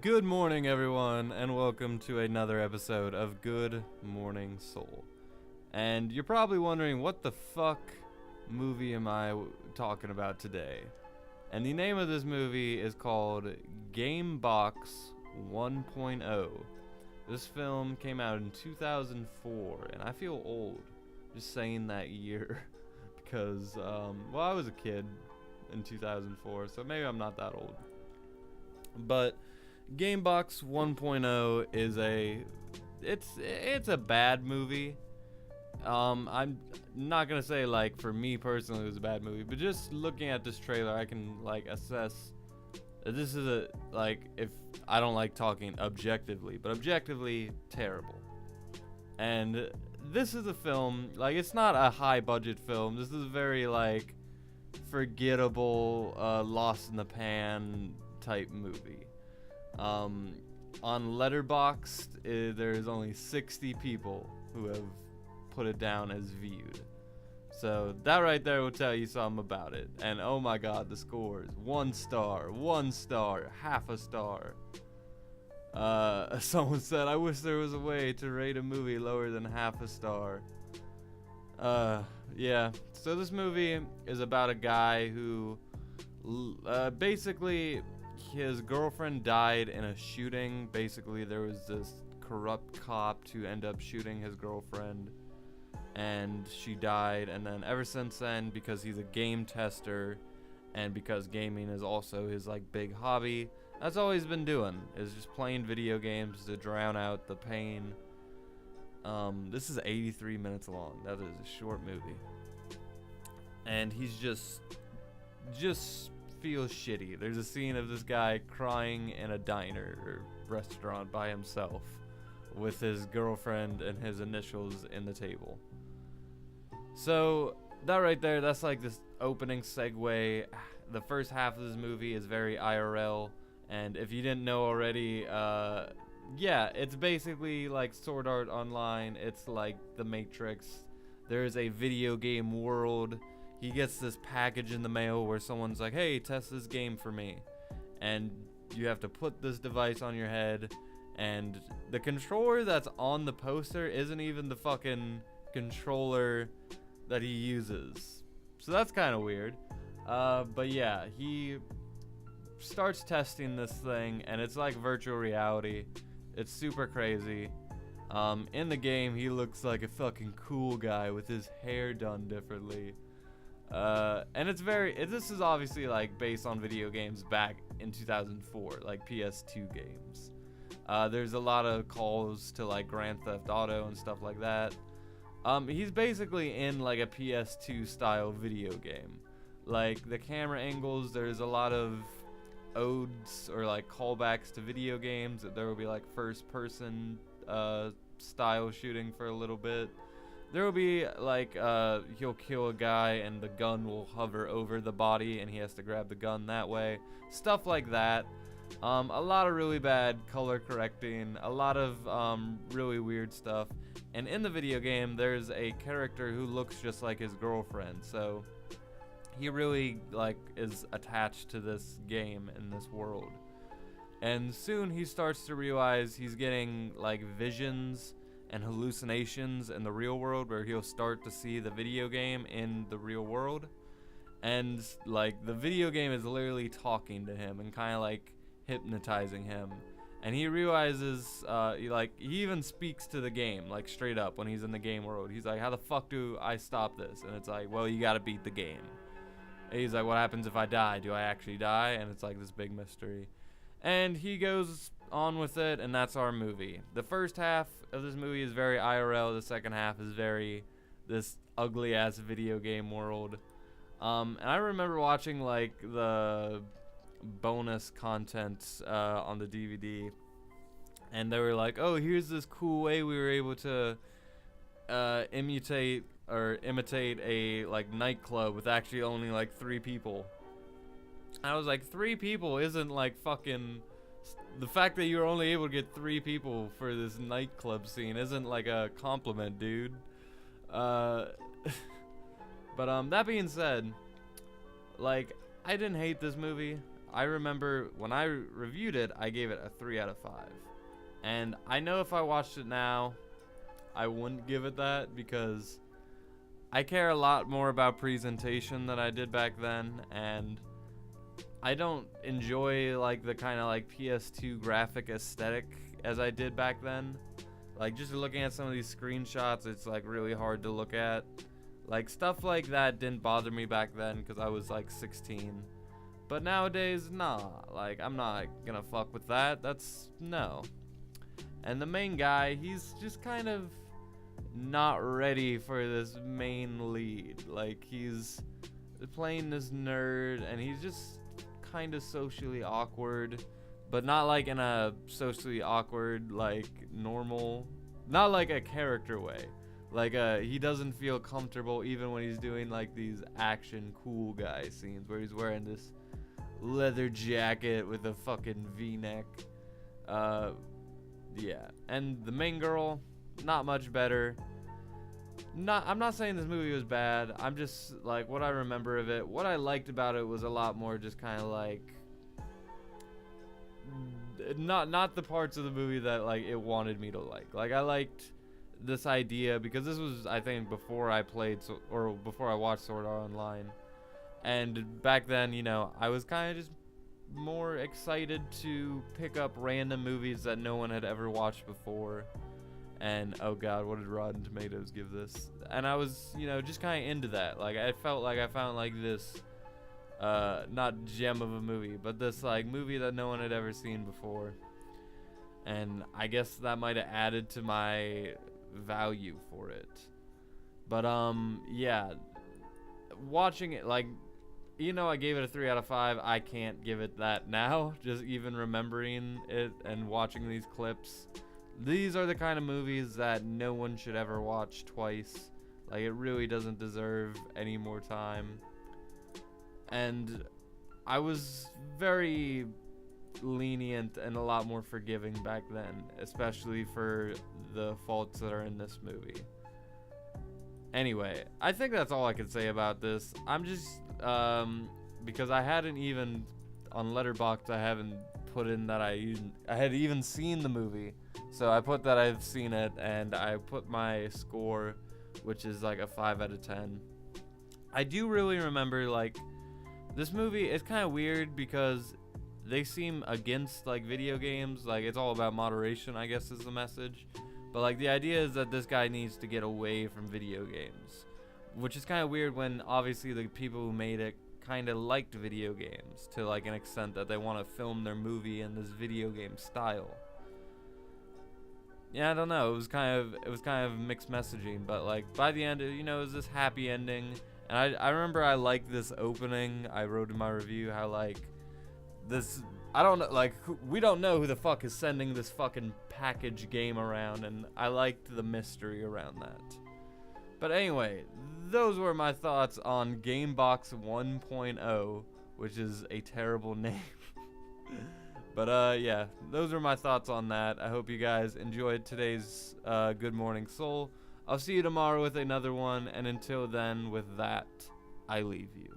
Good morning, everyone, and welcome to another episode of Good Morning Soul. And you're probably wondering, what the fuck movie am I talking about today? And the name of this movie is called Gamebox 1.0. This film came out in 2004, and I feel old just saying that year because, I was a kid in 2004, so maybe I'm not that old. But Gamebox 1.0 is it's a bad movie. I'm not gonna say like for me personally it was a bad movie, but just looking at this trailer, I can like assess that this is if I don't like talking objectively, but objectively terrible. And this is a film, like, it's not a high budget film. This is a very like forgettable, lost in the pan type movie. On Letterboxd, there's only 60 people who have put it down as viewed. So that right there will tell you something about it. And oh my god, the scores: 1 star, 1 star, half a star. Someone said, I wish there was a way to rate a movie lower than half a star. Yeah. So this movie is about a guy who basically his girlfriend died in a shooting. Basically, there was this corrupt cop to end up shooting his girlfriend, and she died. And then ever since then, because he's a game tester, and because gaming is also his like big hobby, that's all he's been doing, is just playing video games to drown out the pain. This is 83 minutes long. That is a short movie, and he's just feels shitty. There's a scene of this guy crying in a diner or restaurant by himself with his girlfriend and his initials in the table. So that right there, that's like this opening segue. The first half of this movie is very IRL, and if you didn't know already, it's basically like Sword Art Online. It's like The Matrix. There's a video game world. He gets this package in the mail where someone's like, hey, test this game for me. And you have to put this device on your head. And the controller that's on the poster isn't even the fucking controller that he uses. So that's kind of weird. But yeah, he starts testing this thing, and it's like virtual reality. It's super crazy. In the game, he looks like a fucking cool guy with his hair done differently. And this is obviously like based on video games back in 2004, like PS2 games. There's a lot of calls to like Grand Theft Auto and stuff like that. He's basically in like a PS2 style video game. Like the camera angles, there's a lot of odes or like callbacks to video games. There will be like first person style shooting for a little bit. There will be like he'll kill a guy and the gun will hover over the body and he has to grab the gun that way. Stuff like that. A lot of really bad color correcting, a lot of really weird stuff. And in the video game, there's a character who looks just like his girlfriend. So he really like is attached to this game in this world. And soon he starts to realize he's getting like visions and hallucinations in the real world, where he'll start to see the video game in the real world, and like the video game is literally talking to him and kind of like hypnotizing him. And he realizes he even speaks to the game like straight up when he's in the game world. He's like, how the fuck do I stop this? And it's like, well, you gotta beat the game. And he's like, what happens if I die? Do I actually die? And it's like this big mystery, and he goes on with it, and that's our movie. The first half of this movie is very IRL. The second half is very this ugly ass video game world. And I remember watching like the bonus content on the DVD, and they were like, oh, here's this cool way we were able to imitate a like nightclub with actually only like 3 people. I was like, 3 people isn't like fucking. The fact that you're only able to get 3 people for this nightclub scene isn't like a compliment, dude. But that being said, like, I didn't hate this movie. I remember when I reviewed it, I gave it a 3 out of 5. And I know if I watched it now, I wouldn't give it that, because I care a lot more about presentation than I did back then, and I don't enjoy like the kind of like PS2 graphic aesthetic as I did back then. Like, just looking at some of these screenshots, it's like really hard to look at. Like, stuff like that didn't bother me back then because I was like 16. But nowadays, nah, like, I'm not gonna fuck with that. That's no. And the main guy, he's just kind of not ready for this main lead. Like, he's playing this nerd, and he's just kind of socially awkward, but not like in a socially awkward, like, normal, not like a character way. Like, he doesn't feel comfortable even when he's doing like these action cool guy scenes where he's wearing this leather jacket with a fucking V-neck. Yeah. And the main girl, not much better. I'm not saying this movie was bad. I'm just like, what I remember of it, what I liked about it was a lot more just kind of like, not the parts of the movie that like it wanted me to like. Like, I liked this idea because this was, I think, before I played or before I watched Sword Art Online, and back then, you know, I was kind of just more excited to pick up random movies that no one had ever watched before. And oh god, what did Rotten Tomatoes give this? And I was, you know, just kind of into that. Like, I felt like I found like this not gem of a movie, but this like movie that no one had ever seen before. And I guess that might have added to my value for it. But yeah, watching it, like, you know, I gave it a 3 out of 5. I can't give it that now, just even remembering it and watching these clips. These are the kind of movies that no one should ever watch twice. Like, it really doesn't deserve any more time. And I was very lenient and a lot more forgiving back then, especially for the faults that are in this movie. Anyway, I think that's all I can say about this. I'm just, because I hadn't even, on Letterboxd, I haven't put in that I had even seen the movie. So I put that I've seen it, and I put my score, which is like a 5 out of 10. I do really remember, like, this movie is kind of weird because they seem against, like, video games. Like, it's all about moderation, I guess, is the message. But, like, the idea is that this guy needs to get away from video games, which is kind of weird when, obviously, the people who made it kind of liked video games to, like, an extent that they want to film their movie in this video game style. Yeah, I don't know. It was kind of mixed messaging, but, like, by the end, you know, it was this happy ending. And I remember I liked this opening. I wrote in my review how, like, this, I don't know, like, we don't know who the fuck is sending this fucking package game around, and I liked the mystery around that. But anyway, those were my thoughts on Gamebox 1.0, which is a terrible name. But yeah, those are my thoughts on that. I hope you guys enjoyed today's Good Morning Soul. I'll see you tomorrow with another one, and until then, with that, I leave you.